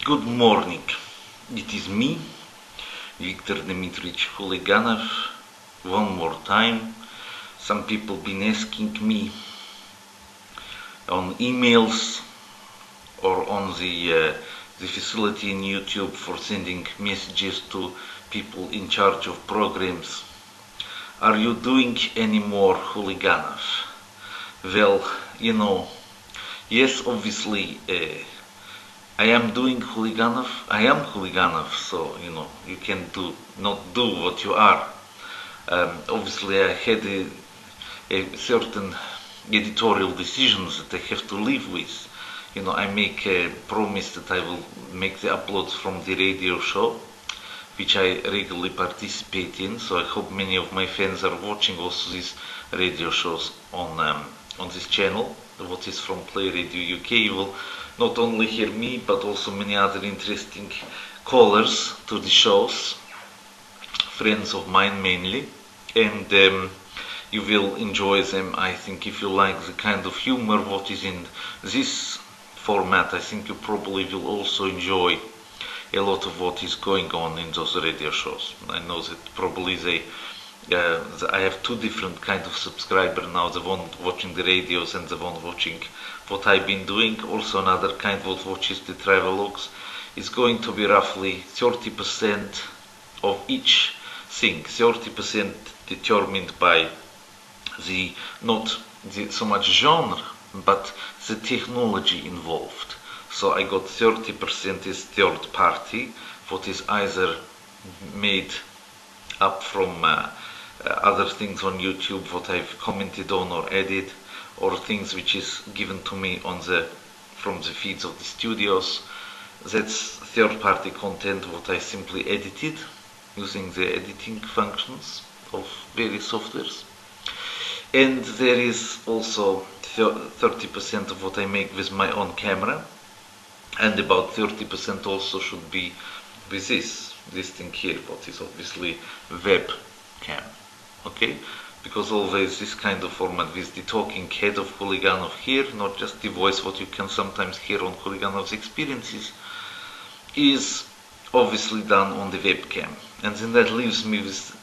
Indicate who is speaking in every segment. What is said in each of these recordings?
Speaker 1: Good morning. It is me, Viktor Dmitryevich Huliganov. One more time. Some people been asking me on emails or on the facility in YouTube for sending messages to people in charge of programs. Are you doing any more Huliganov? Well, yes, obviously, I am doing Huliganov. I am Huliganov, so you can not do what you are. Obviously, I had a certain editorial decisions that I have to live with. I make a promise that I will make the uploads from the radio show, which I regularly participate in. So I hope many of my fans are watching also these radio shows on this channel, what is from Play Radio UK. You will not only hear me, but also many other interesting callers to the shows, friends of mine mainly, and you will enjoy them. I think if you like the kind of humor what is in this format, I think you probably will also enjoy a lot of what is going on in those radio shows. I know that probably I have two different kind of subscriber now, the one watching the radios and the one watching what I've been doing. Also another kind what watches the travelogues. Is going to be roughly 30% of each thing, 30% determined by not so much genre, but the technology involved. So I got 30% is third party, what is either made up from other things on YouTube, what I've commented on or added, or things which is given to me from the feeds of the studios. That's third party content what I simply edited using the editing functions of various softwares. And there is also 30% of what I make with my own camera, and about 30% also should be with this thing here, what is obviously webcam. Okay? Because always this kind of format with the talking head of Huliganov here, not just the voice what you can sometimes hear on Huliganov's experiences, is obviously done on the webcam. And then that leaves me with,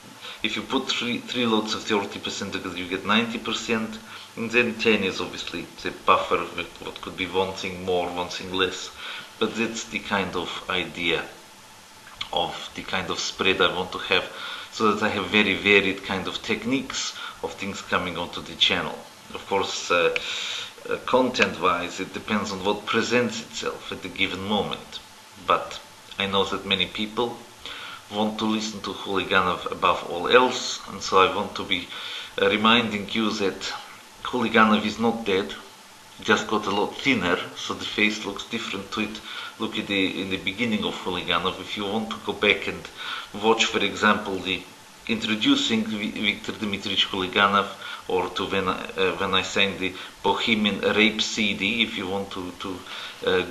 Speaker 1: if you put three lots of 30% together, you get 90%, and then 10 is obviously the buffer with what could be one thing more, one thing less. But that's the kind of idea of the kind of spread I want to have, so that I have very varied kind of techniques of things coming onto the channel. Of course, content-wise, it depends on what presents itself at the given moment. But I know that many people want to listen to Huliganov above all else, and so I want to be reminding you that Huliganov is not dead, just got a lot thinner, so the face looks different to it. Look at in the beginning of Huliganov. If you want to go back and watch, for example, the introducing Viktor Dmitryevich Huliganov, or to when I sang the Bohemian Rape CD, if you want to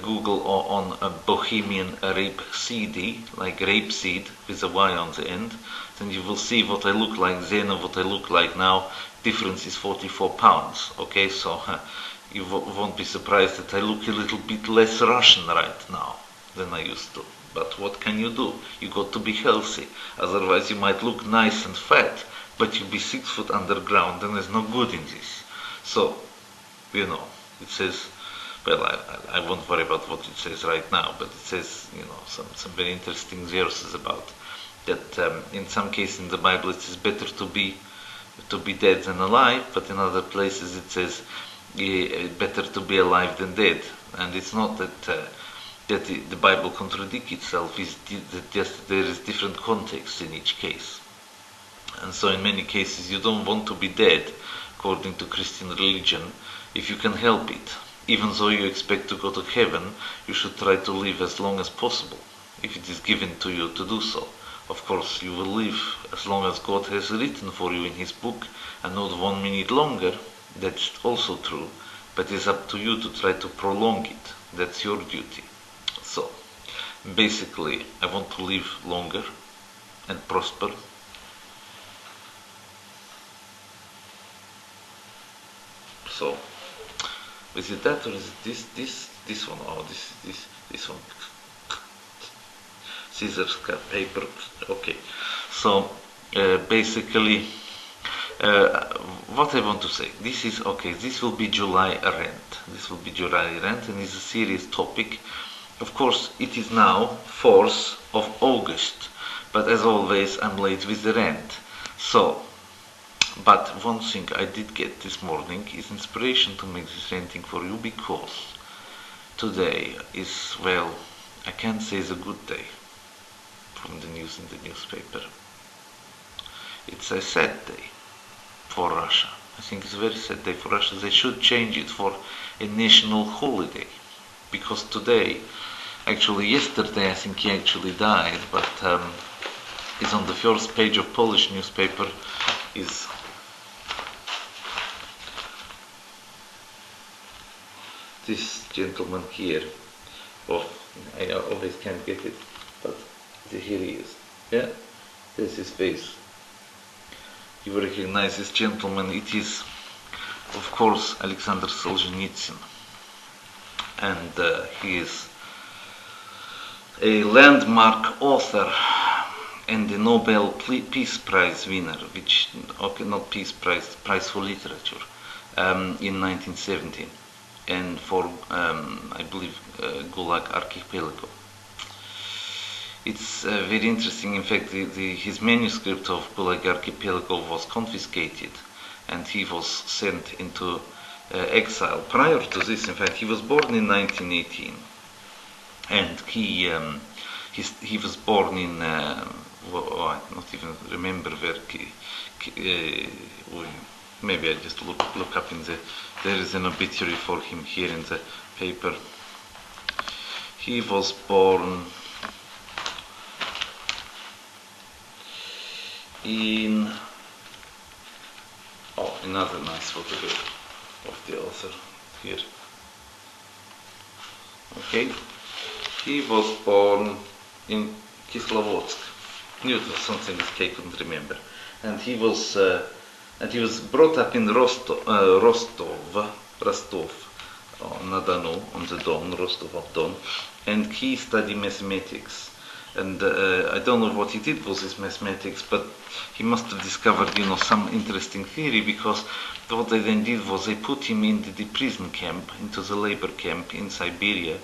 Speaker 1: Google on a Bohemian Rape CD, like rapeseed with a Y on the end, then you will see what I look like then and what I look like now. Difference is 44 pounds. Okay, so you won't be surprised that I look a little bit less Russian right now than I used to. But what can you do? You got to be healthy. Otherwise you might look nice and fat, but you'll be 6 foot underground, and there's no good in this. So, it says, well, I won't worry about what it says right now, but it says, some very interesting verses about that. In some cases in the Bible it says better to be dead than alive, but in other places it says better to be alive than dead. And it's not that the Bible contradicts itself, is just there is different context in each case. And so in many cases you don't want to be dead, according to Christian religion, if you can help it. Even though you expect to go to heaven, you should try to live as long as possible, if it is given to you to do so. Of course, you will live as long as God has written for you in His book, and not 1 minute longer. That's also true, but it's up to you to try to prolong it. That's your duty. So, basically, I want to live longer and prosper. So, is it that, or is it this one? Oh, this one. scissors, cut paper. Okay, so basically, what I want to say, this is okay. This will be July rant. This will be July rant, and it's a serious topic. Of course, it is now 4th of August, but as always, I'm late with the rant. So, but one thing I did get this morning is inspiration to make this ranting for you, because today is, well, I can't say it's a good day from the news in the newspaper. It's a sad day for Russia. I think it's a very sad day for Russia. They should change it for a national holiday, because today, actually yesterday, I think he actually died, but it's on the first page of Polish newspaper is this gentleman here. Oh, I always can't get it, but here he is. Yeah, there's his face. You recognize this gentleman. It is, of course, Alexander Solzhenitsyn, and he is a landmark author and the Nobel Peace Prize winner, which, okay, not Peace Prize, Prize for Literature, in 1917, and for, I believe, Gulag Archipelago. It's very interesting. In fact, his manuscript of Gulag Archipelago was confiscated, and he was sent into exile. Prior to this, in fact, he was born in 1918, and he was born in well, I don't even remember where. Maybe I just look up in the. There is an obituary for him here in the paper. He was born in, another nice photograph of the author here. Okay, he was born in Kislovodsk. Knew it was something that I couldn't remember, and he was brought up in Rostov on the Don, Rostov on Don, and he studied mathematics. And I don't know what he did with his mathematics, but he must have discovered, some interesting theory, because what they then did was they put him into the prison camp, into the labor camp in Siberia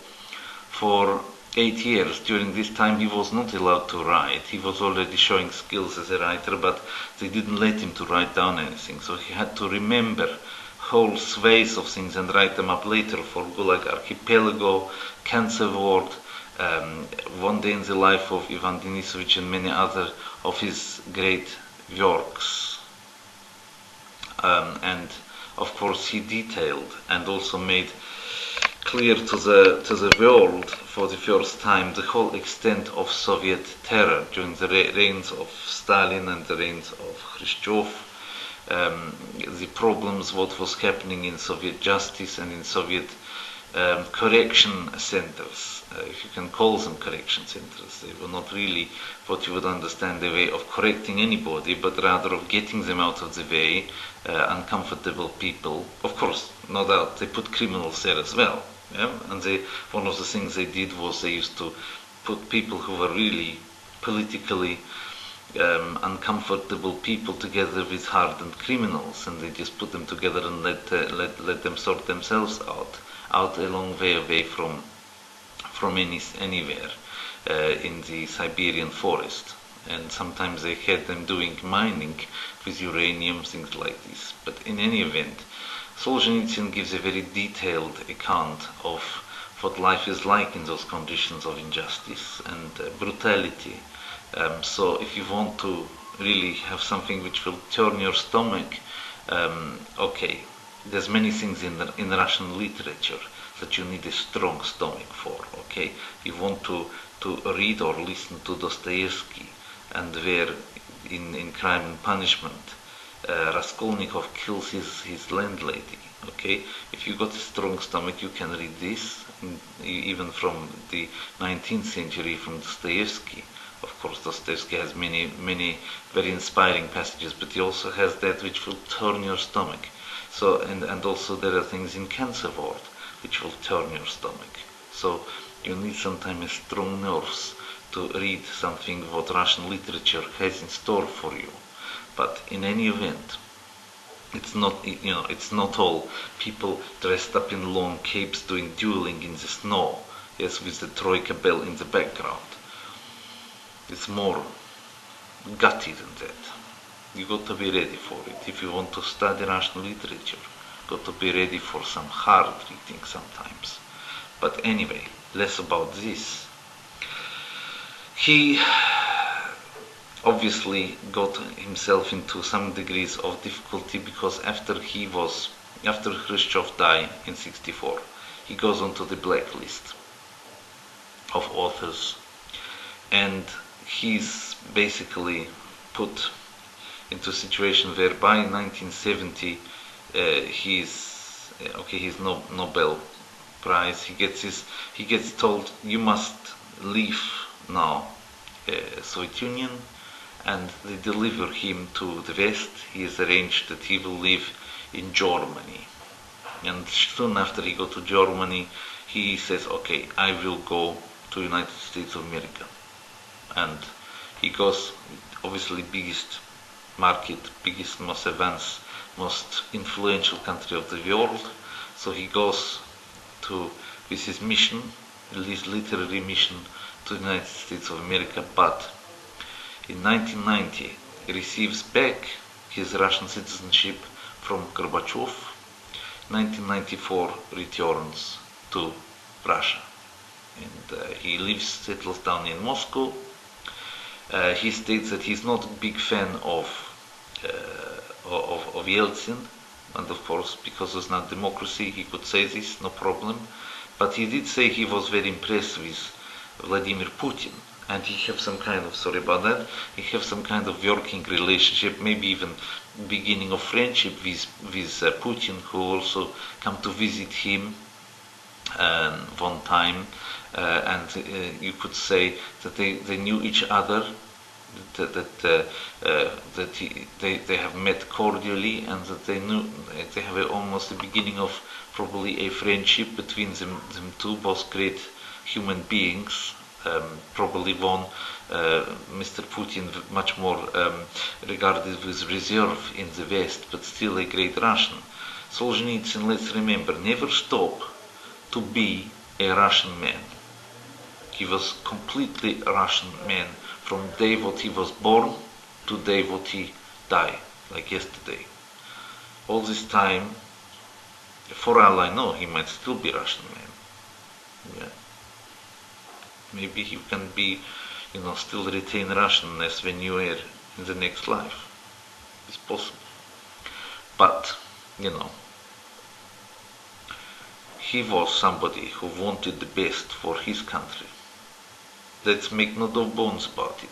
Speaker 1: for 8 years. During this time he was not allowed to write. He was already showing skills as a writer, but they didn't let him to write down anything. So he had to remember whole swathes of things and write them up later for Gulag Archipelago, Cancer Ward, One Day in the Life of Ivan Denisovich, and many other of his great works. And of course he detailed and also made clear to the world for the first time the whole extent of Soviet terror during the reigns of Stalin and the reigns of Khrushchev, the problems, what was happening in Soviet justice and in Soviet correction centers, if you can call them correction centers. They were not really what you would understand the way of correcting anybody, but rather of getting them out of the way, uncomfortable people. Of course, no doubt, they put criminals there as well. Yeah? And one of the things they did was they used to put people who were really politically uncomfortable people together with hardened criminals, and they just put them together and let them sort themselves out a long way away from anywhere in the Siberian forest. And sometimes they had them doing mining with uranium, things like this. But in any event, Solzhenitsyn gives a very detailed account of what life is like in those conditions of injustice and brutality. So if you want to really have something which will turn your stomach, okay, there's many things in Russian literature that you need a strong stomach for. Okay, you want to read or listen to Dostoevsky, and where in Crime and Punishment, Raskolnikov kills his landlady. Okay, if you got a strong stomach, you can read this, even from the 19th century, from Dostoevsky. Of course, Dostoevsky has many very inspiring passages, but he also has that which will turn your stomach. So, and also there are things in Cancer Ward which will turn your stomach. So you need sometimes strong nerves to read something what Russian literature has in store for you. But in any event, it's not all people dressed up in long capes doing dueling in the snow, yes, with the troika bell in the background. It's more gutty than that. You got to be ready for it. If you want to study Russian literature, you got to be ready for some hard reading sometimes. But anyway, less about this. He obviously got himself into some degrees of difficulty because after Khrushchev died in '64, he goes onto the blacklist of authors, and he's basically put into a situation whereby in 1970 he's Nobel Prize. He gets told, you must leave now Soviet Union, and they deliver him to the West. He has arranged that he will live in Germany, and soon after he goes to Germany, he says, okay, I will go to United States of America, and he goes, obviously biggest market, biggest, most advanced, most influential country of the world. So he goes with his mission, his literary mission, to the United States of America, but in 1990 he receives back his Russian citizenship from Gorbachev. 1994 returns to Russia, and he settles down in Moscow. He states that he's not a big fan of Yeltsin, and of course, because it's not democracy, he could say this, no problem. But he did say he was very impressed with Vladimir Putin, and he have some kind of, sorry about that, he have some kind of working relationship, maybe even beginning of friendship with Putin, who also come to visit him one time, and you could say that they knew each other, that they have met cordially, and that they have almost the beginning of probably a friendship between them two, both great human beings. Probably one, Mr. Putin, much more regarded with reserve in the West, but still a great Russian. Solzhenitsyn, let's remember, never stopped to be a Russian man. He was completely a Russian man from day what he was born to day what he died, like yesterday. All this time, for all I know, he might still be Russian man. Yeah. Maybe you can be, still retain Russianness when you are in the next life. It's possible. But, he was somebody who wanted the best for his country. Let's make no bones about it.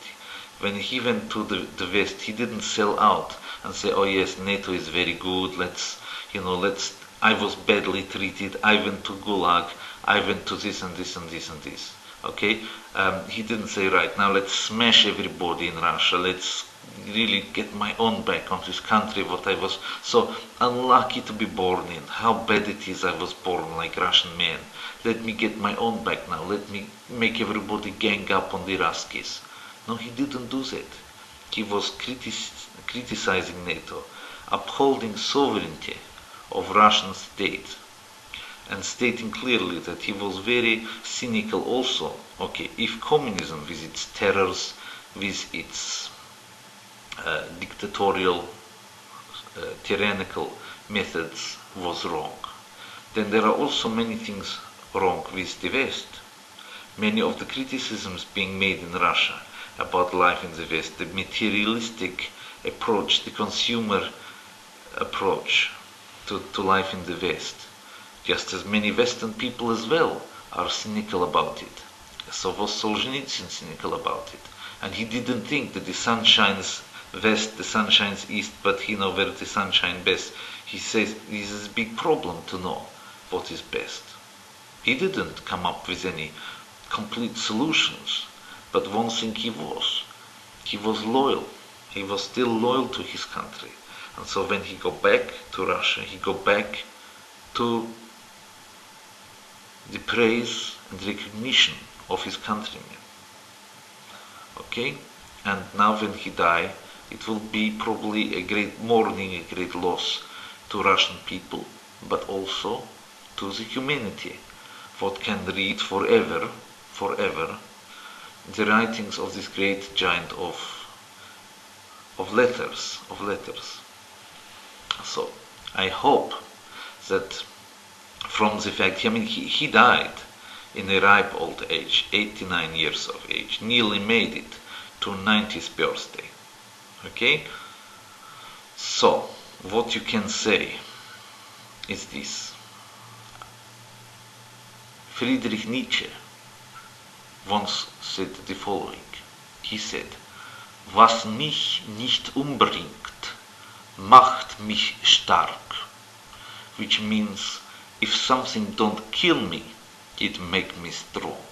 Speaker 1: When he went to the West, he didn't sell out and say, oh yes, NATO is very good, I was badly treated, I went to Gulag, I went to this and this and this and this. Okay, he didn't say, right, now let's smash everybody in Russia, let's really get my own back on this country what I was so unlucky to be born in, how bad it is I was born like Russian man, let me get my own back now, let me make everybody gang up on the Ruskies. No, he didn't do that. He was criticizing NATO, upholding sovereignty of Russian state, and stating clearly that he was very cynical also. Okay, if communism with its terrors, with its dictatorial, tyrannical methods was wrong, then there are also many things wrong with the West. Many of the criticisms being made in Russia about life in the West, the materialistic approach, the consumer approach to life in the West, just as many Western people as well are cynical about it. So was Solzhenitsyn cynical about it. And he didn't think that the sun shines west, the sun shines east, but he knows where the sun shines best. He says this is a big problem to know what is best. He didn't come up with any complete solutions, but one thing he was loyal. He was still loyal to his country. And so when he go back to Russia, he go back to the praise and recognition of his countrymen. Okay? And now when he died, it will be probably a great mourning, a great loss to Russian people, but also to the humanity. What can read forever, the writings of this great giant of letters. So I hope that from the fact, I mean, he died in a ripe old age, 89 years of age, nearly made it to 90th birthday. Okay? So, what you can say is this. Friedrich Nietzsche once said the following. He said, "Was mich nicht umbringt, macht mich stark." Which means, if something don't kill me, it make me strong.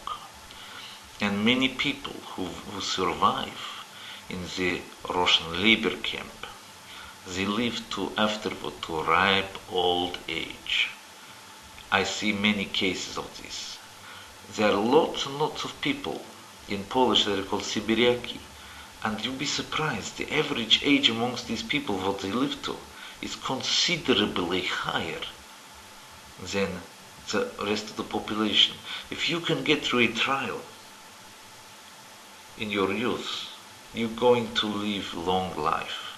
Speaker 1: And many people who survive in the Russian labor camp, they live to afterward to ripe old age. I see many cases of this. There are lots and lots of people in Polish that are called Sibiriaki, and you'll be surprised, the average age amongst these people, what they live to, is considerably higher than the rest of the population. If you can get through a trial in your youth, you're going to live long life.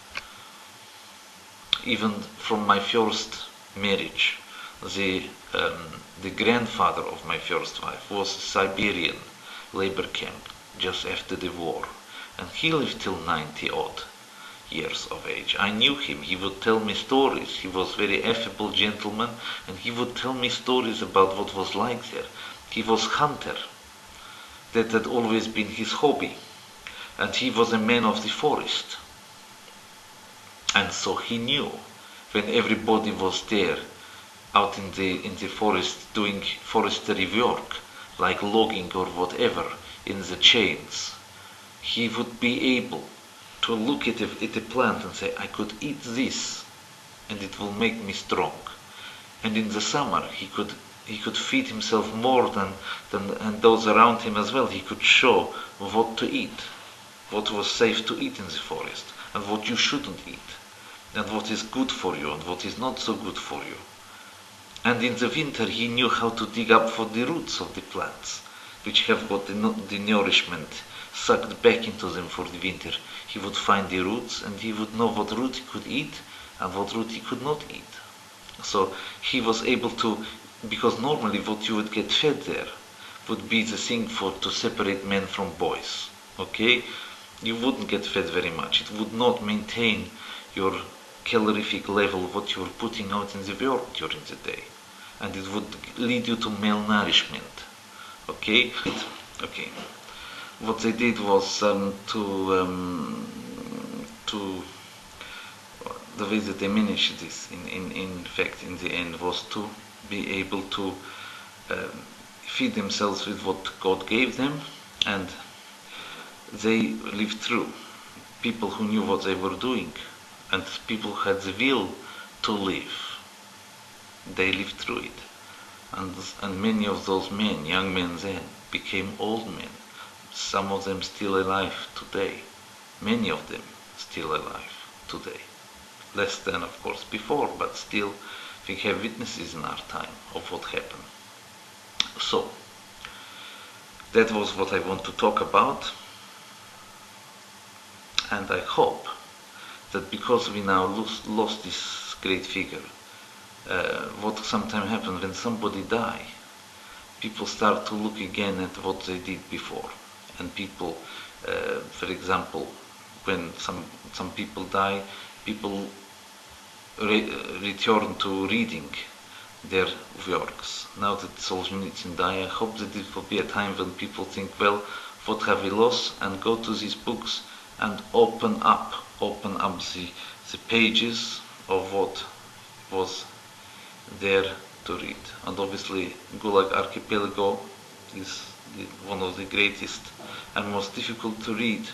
Speaker 1: Even from my first marriage, the grandfather of my first wife was a Siberian labor camp just after the war, and he lived till 90 odd years of age. I knew him. He would tell me stories. He was very affable gentleman, and he would tell me stories about what was like there. He was hunter. That had always been his hobby, and he was a man of the forest. And so he knew when everybody was there out in the forest doing forestry work, like logging or whatever, in the chains, he would be able to look at a plant and say, I could eat this and it will make me strong. And in the summer he could feed himself more than and those around him as well. He could show what to eat, what was safe to eat in the forest, and what you shouldn't eat, and what is good for you and what is not so good for you. And in the winter he knew how to dig up for the roots of the plants, which have got the nourishment sucked back into them for the winter. He would find the roots, and he would know what root he could eat and what root he could not eat. So he was able to, because normally what you would get fed there would be the thing to separate men from boys. Okay? You wouldn't get fed very much. It would not maintain your calorific level, what you were putting out in the world during the day. And it would lead you to malnourishment. Okay? Okay. What they did was the way that they managed this, in fact, in the end, was to be able to feed themselves with what God gave them, and they lived through. People who knew what they were doing, and people who had the will to live, they lived through it. And many of those men, young men then, became old men. Some of them still alive today. Many of them still alive today. Less than, of course, before, but still we have witnesses in our time of what happened. So, that was what I want to talk about. And I hope that because we now lost this great figure, what sometimes happens when somebody dies, people start to look again at what they did before. And people, for example, when some people die, people return to reading their works. Now that Solzhenitsyn died, I hope that it will be a time when people think, well, what have we lost? And go to these books and open up the pages of what was there to read. And obviously, Gulag Archipelago is one of the greatest and most difficult to read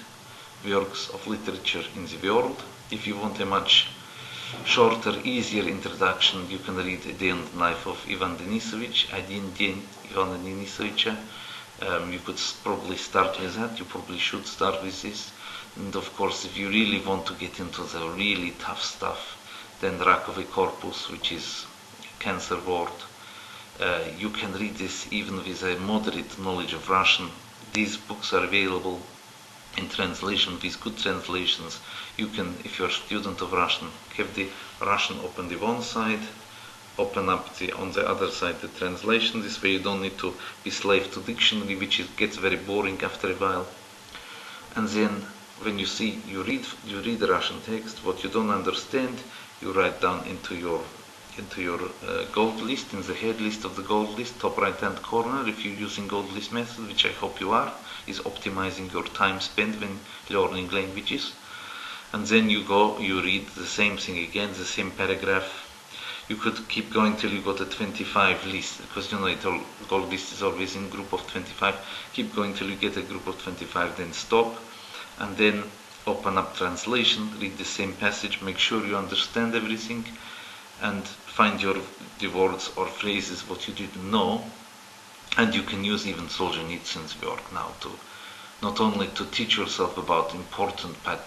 Speaker 1: works of literature in the world. If you want a much shorter, easier introduction, you can read A Day in the Life of Ivan Denisovich, Один день Ивана Денисовича, You could probably start with that. You probably should start with this. And of course, if you really want to get into the really tough stuff, then Rakovy Corpus, which is a cancer ward, you can read this even with a moderate knowledge of Russian. These books are available in translation with good translations. You can, if you're a student of Russian, have the Russian open the one side, open up on the other side the translation. This way you don't need to be slave to dictionary, which gets very boring after a while. And then when you read the Russian text, what you don't understand, you write down into your gold list, in the head list of the gold list, top right hand corner, if you're using gold list method, which I hope you are, is optimizing your time spent when learning languages. And then you read the same thing again, the same paragraph. You could keep going till you got a 25 list, because gold list is always in group of 25. Keep going till you get a group of 25, then stop, and then open up translation, read the same passage, make sure you understand everything, and find the words or phrases what you didn't know. And you can use even Solzhenitsyn's work now to not only to teach yourself about important part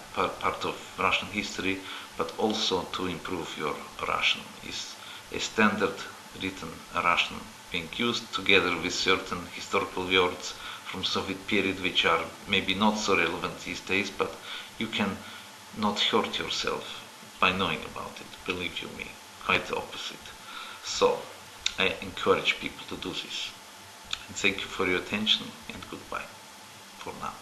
Speaker 1: of Russian history, but also to improve your Russian. Is a standard written Russian being used together with certain historical words from Soviet period, which are maybe not so relevant these days, but you can not hurt yourself by knowing about it, believe you me, quite the opposite. So, I encourage people to do this. And thank you for your attention, and goodbye for now.